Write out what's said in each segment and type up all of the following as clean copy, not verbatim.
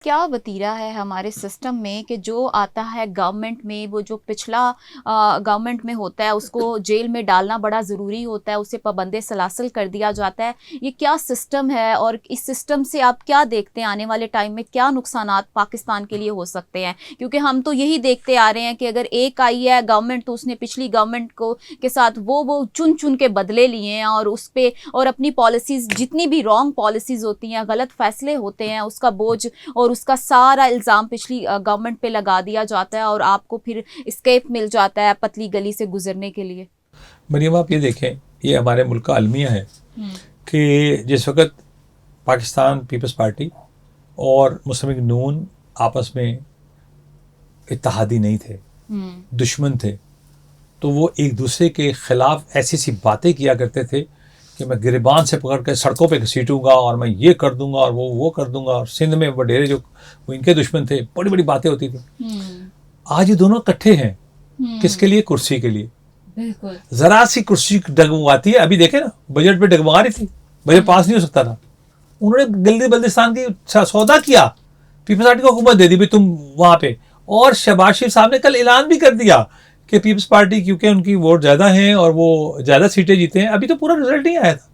क्या वतीरा है हमारे सिस्टम में कि जो आता है गवर्नमेंट में, वो जो पिछला गवर्नमेंट में होता है उसको जेल में डालना बड़ा ज़रूरी होता है, उसे पाबंदे सलासल कर दिया जाता है। ये क्या सिस्टम है और इस सिस्टम से आप क्या देखते हैं आने वाले टाइम में क्या नुकसानात पाकिस्तान के लिए हो सकते हैं? क्योंकि हम तो यही देखते आ रहे हैं कि अगर एक आई है गवर्नमेंट तो उसने पिछली गवर्नमेंट को के साथ वो चुन चुन के बदले लिए हैं और उस पर और अपनी पॉलिसीज़ जितनी भी रॉन्ग पॉलिसीज़ होती हैं, गलत फैसले होते हैं, उसका बोझ और उसका सारा इल्ज़ाम पिछली गवर्नमेंट पे लगा दिया जाता है और आपको फिर एस्केप मिल जाता है पतली गली से गुजरने के लिए। मरियम, आप ये देखें, ये हमारे मुल्क का अलमिया है कि जिस वक्त पाकिस्तान पीपल्स पार्टी और मुस्लिम लीग नून आपस में इत्तेहादी नहीं थे, दुश्मन थे, तो वो एक दूसरे के खिलाफ ऐसी सी बातें किया करते थे कि मैं गिरबान से पकड़ कर सड़कों पे घसीटूंगा और मैं ये कर दूंगा और वो कर दूंगा। और सिंध में वडेरे जो वो इनके दुश्मन थे, बड़ी बड़ी बातें होती थी। आज ये दोनों इकट्ठे हैं, किसके लिए? कुर्सी के लिए। बिल्कुल। जरा सी कुर्सी डगमगाती है, अभी देखे ना, बजट पे डगमगा रही थी, बजट पास नहीं हो सकता था, उन्होंने गिलगित बल्तिस्तान की सौदा किया, पीपल्स पार्टी को हुकूमत दे दी भाई तुम वहां पे। और शहबाज शरीफ साहब ने कल ऐलान भी कर दिया कि पीपल्स पार्टी क्योंकि उनकी वोट ज्यादा हैं और वो ज्यादा सीटें जीते हैं। अभी तो पूरा रिजल्ट नहीं आया था,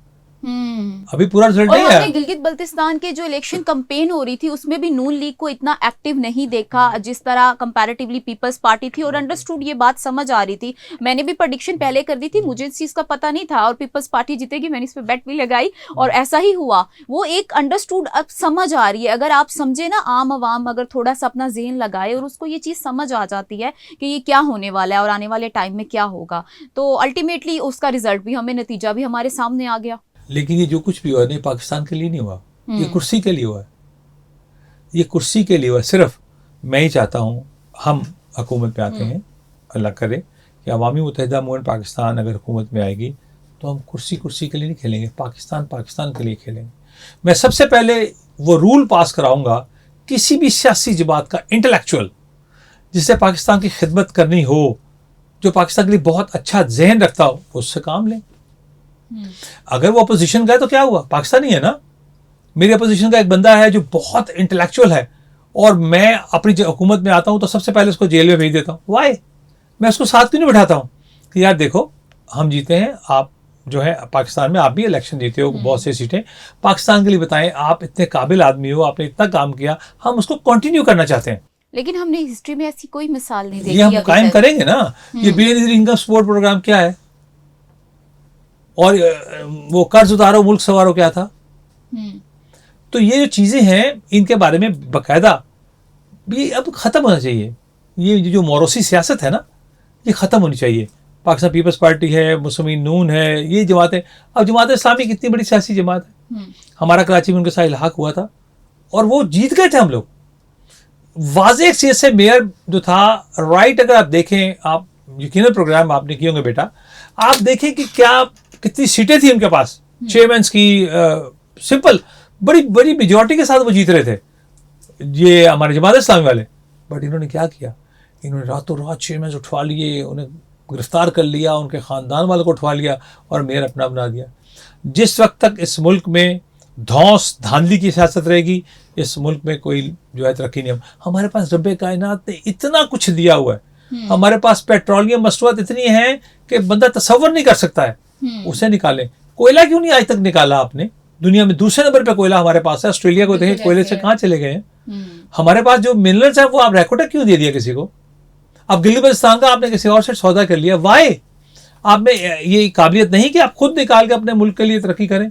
अभी पूरा रिजल्ट नहीं आया। गिलगित बल्तिस्तान के जो इलेक्शन कैंपेन हो रही थी उसमें भी नून लीग को इतना एक्टिव नहीं देखा जिस तरह कंपैरेटिवली पीपल्स पार्टी थी। और अंडरस्टूड ये बात समझ आ रही थी, मैंने भी प्रेडिक्शन पहले कर दी थी, मुझे इस चीज का पता नहीं था और पीपल्स पार्टी जीतेगी, मैंने इस पर बेट भी लगाई और ऐसा ही हुआ। वो एक अंडरस्टूड अब समझ आ रही है, अगर आप समझे ना, आम आवाम अगर थोड़ा सा अपना ज़हन लगाए और उसको ये चीज़ समझ आ जाती है कि ये क्या होने वाला है और आने वाले टाइम में क्या होगा, तो अल्टीमेटली उसका रिजल्ट भी हमें, नतीजा भी हमारे सामने आ गया। लेकिन ये जो कुछ भी हुआ नहीं पाकिस्तान के लिए नहीं हुआ, ये कुर्सी के लिए हुआ है, ये कुर्सी के लिए हुआ है। सिर्फ मैं ही चाहता हूँ हम हुकूमत पे आते हैं, अल्लाह करे कि अवामी मुत्तहिदा मूवमेंट पाकिस्तान अगर हुकूमत में आएगी तो हम कुर्सी के लिए नहीं खेलेंगे, पाकिस्तान के लिए खेलेंगे। मैं सबसे पहले वो रूल पास कराऊंगा, किसी भी सियासी जमात का इंटेलेक्चुअल जिससे पाकिस्तान की खिदमत करनी हो, जो पाकिस्तान के लिए बहुत अच्छा जहन रखता हो, उससे काम लें। अगर वो अपोजिशन का है तो क्या हुआ, पाकिस्तानी है ना। मेरी अपोजिशन का एक बंदा है जो बहुत इंटेलेक्चुअल है और मैं अपनी हुकूमत में आता हूं तो सबसे पहले उसको जेल में भेज देता हूं। वाई? मैं उसको साथ क्यों नहीं बैठाता हूं कि यार देखो हम जीते हैं, आप जो है पाकिस्तान में आप भी इलेक्शन जीते हो, बहुत सी सीटें पाकिस्तान के लिए, बताएं आप इतने काबिल आदमी हो, आपने इतना काम किया, हम उसको कंटिन्यू करना चाहते हैं। लेकिन हमने हिस्ट्री में ऐसी कोई मिसाल नहीं देखी। ये हम कायम करेंगे ना। ये बेनजीर इनकम सपोर्ट प्रोग्राम क्या है और वो कर्ज उतारो मुल्क सवारो क्या था। तो ये जो चीजें हैं इनके बारे में बकायदा भी अब खत्म होना चाहिए। ये जो मोरोसी सियासत है ना, ये खत्म होनी चाहिए। पाकिस्तान पीपल्स पार्टी है, मुस्लिम लीग नून है, ये जमातें, अब जमात इस्लामी कितनी बड़ी सियासी जमात है। हमारा कराची में उनके साथ इल्हाक हुआ था और वो जीत गए थे हम लोग। वाज़ेह सीट से मेयर जो था, राइट, अगर आप देखें, आप यकीनन प्रोग्राम आपने किए होंगे बेटा, आप देखें कि क्या कितनी सीटें थी उनके पास, चेयरमैन्स की, सिंपल बड़ी बड़ी मेजॉरिटी के साथ वो जीत रहे थे, ये हमारे जमात इस्लामी वाले। बट इन्होंने क्या किया, इन्होंने रातों रात चेयरमैन उठवा लिए, उन्हें गिरफ्तार कर लिया, उनके ख़ानदान वालों को उठवा लिया और मेयर अपना बना दिया। जिस वक्त तक इस मुल्क में धौंस धांधली की सियासत रहेगी, इस मुल्क में कोई जो है तरक्की नहीं। हमारे पास रब्बे कायनात ने इतना कुछ दिया हुआ है, हमारे पास पेट्रोलियम मसनूआत इतनी है कि बंदा तसव्वुर नहीं कर सकता है। उसे निकालें। कोयला क्यों नहीं आज तक निकाला आपने? दुनिया में दूसरे नंबर पे कोयला हमारे पास है। ऑस्ट्रेलिया को देखें, कोयले से कहाँ चले गए हैं। हमारे पास जो मिनरल्स है वो आप रेकोटा क्यों दे दिया किसी को? अब गिलगित बल्तिस्तान का आपने किसी और से सौदा कर लिया। वाई? आप में ये काबिलियत नहीं कि आप खुद निकाल के अपने मुल्क के लिए तरक्की करें?